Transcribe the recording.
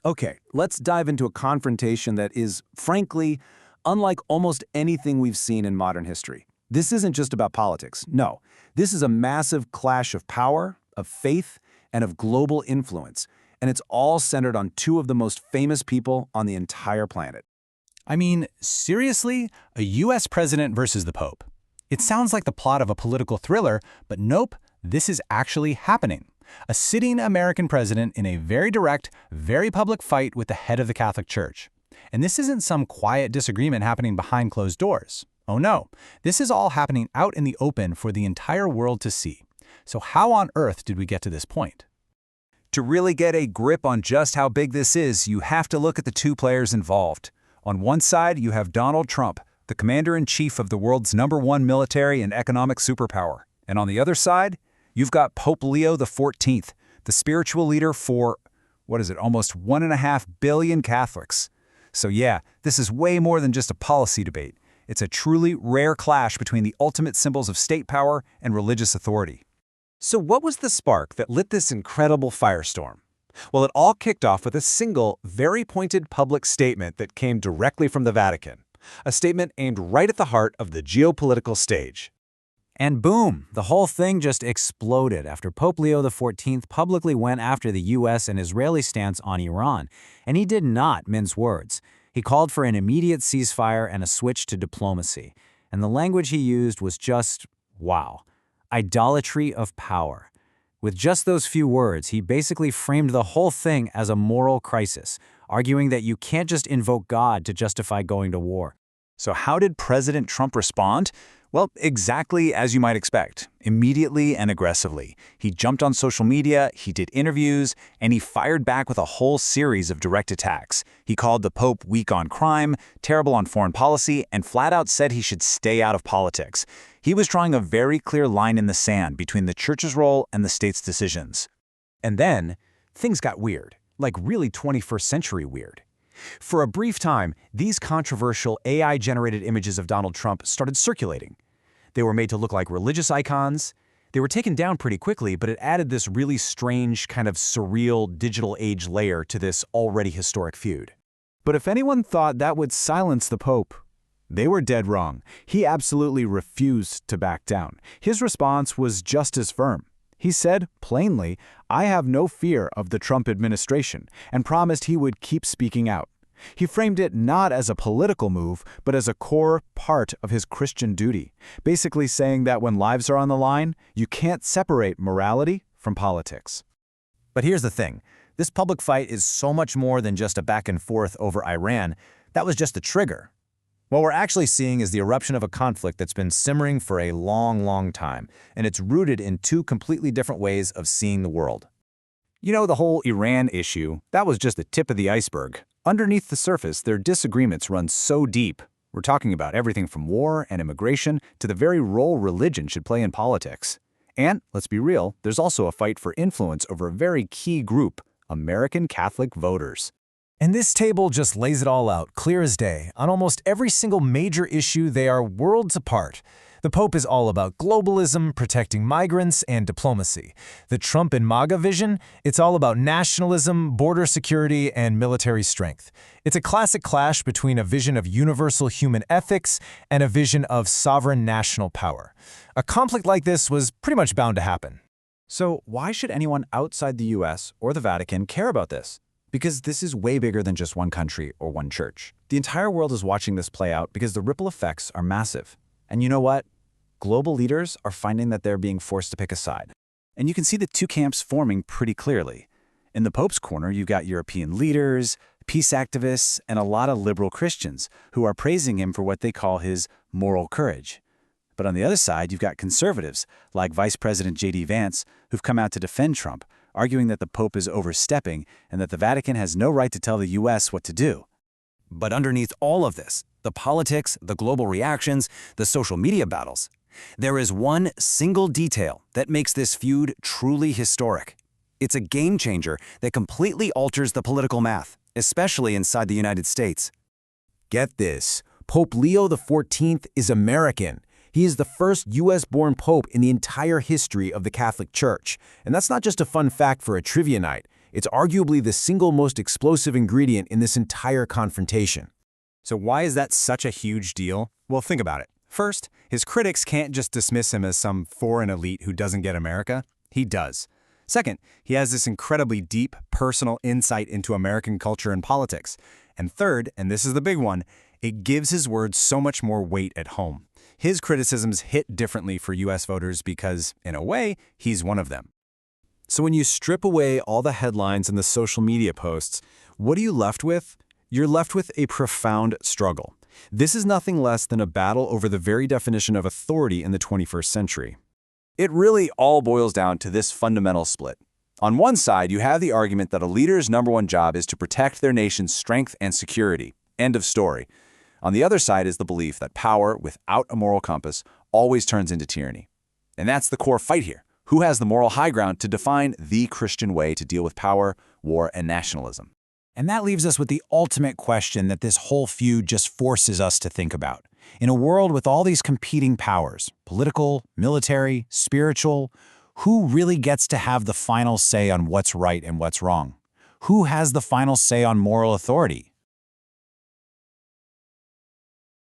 Okay, let's dive into a confrontation that is, frankly, unlike almost anything we've seen in modern history. This isn't just about politics. No, this is a massive clash of power, of faith, and of global influence. And it's all centered on two of the most famous people on the entire planet. I mean, seriously? A US president versus the Pope? It sounds like the plot of a political thriller, but nope, this is actually happening. A sitting American president in a very direct, very public fight with the head of the Catholic Church. And this isn't some quiet disagreement happening behind closed doors. Oh no, this is all happening out in the open for the entire world to see. So how on earth did we get to this point? To really get a grip on just how big this is, you have to look at the two players involved. On one side, you have Donald Trump, the commander-in-chief of the world's #1 military and economic superpower. And on the other side, you've got Pope Leo XIV, the spiritual leader for, almost 1.5 billion Catholics. So yeah, this is way more than just a policy debate. It's a truly rare clash between the ultimate symbols of state power and religious authority. So what was the spark that lit this incredible firestorm? Well, it all kicked off with a single, very pointed public statement that came directly from the Vatican. A statement aimed right at the heart of the geopolitical stage. And boom, the whole thing just exploded after Pope Leo XIV publicly went after the US and Israeli stance on Iran. And he did not mince words. He called for an immediate ceasefire and a switch to diplomacy. And the language he used was just, wow, idolatry of power. With just those few words, he basically framed the whole thing as a moral crisis, arguing that you can't just invoke God to justify going to war. So how did President Trump respond? Well, exactly as you might expect, immediately and aggressively. He jumped on social media, he did interviews, and he fired back with a whole series of direct attacks. He called the Pope weak on crime, terrible on foreign policy, and flat out said he should stay out of politics. He was drawing a very clear line in the sand between the church's role and the state's decisions. And then, things got weird, like really 21st century weird. For a brief time, these controversial AI-generated images of Donald Trump started circulating. They were made to look like religious icons. They were taken down pretty quickly, but it added this really strange, kind of surreal digital age layer to this already historic feud. But if anyone thought that would silence the Pope, they were dead wrong. He absolutely refused to back down. His response was just as firm. He said, plainly, "I have no fear of the Trump administration," and promised he would keep speaking out. He framed it not as a political move, but as a core part of his Christian duty, basically saying that when lives are on the line, you can't separate morality from politics. But here's the thing. This public fight is so much more than just a back and forth over Iran. That was just the trigger. What we're actually seeing is the eruption of a conflict that's been simmering for a long, long time, and it's rooted in two completely different ways of seeing the world. You know, the whole Iran issue, that was just the tip of the iceberg. Underneath the surface, their disagreements run so deep. We're talking about everything from war and immigration to the very role religion should play in politics. And, let's be real, there's also a fight for influence over a very key group, American Catholic voters. And this table just lays it all out, clear as day. On almost every single major issue, they are worlds apart. The Pope is all about globalism, protecting migrants, and diplomacy. The Trump and MAGA vision, it's all about nationalism, border security, and military strength. It's a classic clash between a vision of universal human ethics and a vision of sovereign national power. A conflict like this was pretty much bound to happen. So why should anyone outside the US or the Vatican care about this? Because this is way bigger than just one country or one church. The entire world is watching this play out because the ripple effects are massive. And you know what? Global leaders are finding that they're being forced to pick a side. And you can see the two camps forming pretty clearly. In the Pope's corner, you've got European leaders, peace activists, and a lot of liberal Christians who are praising him for what they call his moral courage. But on the other side, you've got conservatives, like Vice President J.D. Vance, who've come out to defend Trump, arguing that the Pope is overstepping and that the Vatican has no right to tell the U.S. what to do. But underneath all of this, the politics, the global reactions, the social media battles, there is one single detail that makes this feud truly historic. It's a game changer that completely alters the political math, especially inside the United States. Get this, Pope Leo XIV is American. He is the first U.S.-born pope in the entire history of the Catholic Church. And that's not just a fun fact for a trivia night. It's arguably the single most explosive ingredient in this entire confrontation. So why is that such a huge deal? Well, think about it. First, his critics can't just dismiss him as some foreign elite who doesn't get America. He does. Second, he has this incredibly deep, personal insight into American culture and politics. And third, and this is the big one, it gives his words so much more weight at home. His criticisms hit differently for U.S. voters because, in a way, he's one of them. So when you strip away all the headlines and the social media posts, what are you left with? You're left with a profound struggle. This is nothing less than a battle over the very definition of authority in the 21st century. It really all boils down to this fundamental split. On one side, you have the argument that a leader's number one job is to protect their nation's strength and security. End of story. On the other side is the belief that power without a moral compass always turns into tyranny. And that's the core fight here. Who has the moral high ground to define the Christian way to deal with power, war, and nationalism? And that leaves us with the ultimate question that this whole feud just forces us to think about. In a world with all these competing powers, political, military, spiritual, who really gets to have the final say on what's right and what's wrong? Who has the final say on moral authority?